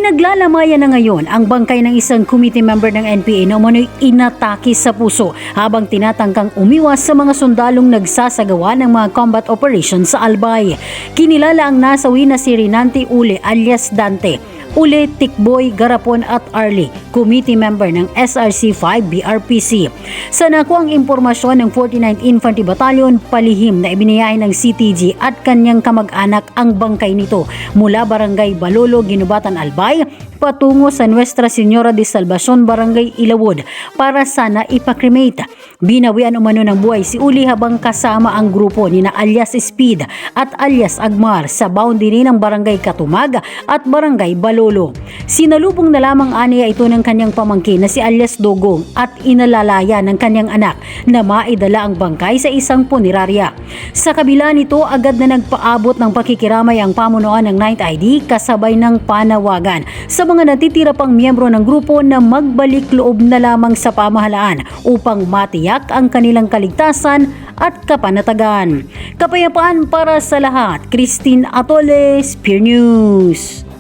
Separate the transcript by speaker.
Speaker 1: Pinaglalamayan na ngayon ang bangkay ng isang committee member ng NPA na umano'y inatake sa puso habang tinatangkang umiwas sa mga sundalong nagsasagawa ng mga combat operations sa Albay. Kinilala ang nasawi na si Renante Ule alias Dante, Ule, Tikboy, Garapon at Arlie, committee member ng SRC-5 BRPC. Sa nakuang impormasyon ng 49th Infantry Battalion, palihim na ibiniyay ng CTG at kanyang kamag-anak ang bangkay nito mula Barangay Balolo, Ginubatan, Albay, patungo sa Nuestra Señora de Salvacion, Barangay Ilawod para sana ipakremate. Binawian umano ng buhay si Uli habang kasama ang grupo ni na alias Speed at alias Agmar sa boundary ng Barangay Katumag at Barangay Balolo. Sinalubong na lamang aniya ito ng kanyang pamangkin na si alias Dogong at inalalaya ng kanyang anak na maidala ang bangkay sa isang punerarya. Sa kabila nito, agad na nagpaabot ng pakikiramay ang pamunuan ng 9th ID kasabay ng panawagan sa mga natitira pang miyembro ng grupo na magbalik loob na lamang sa pamahalaan upang matiyak ang kanilang kaligtasan at kapanatagan. Kapayapaan para sa lahat. Christine Atole, Spear News.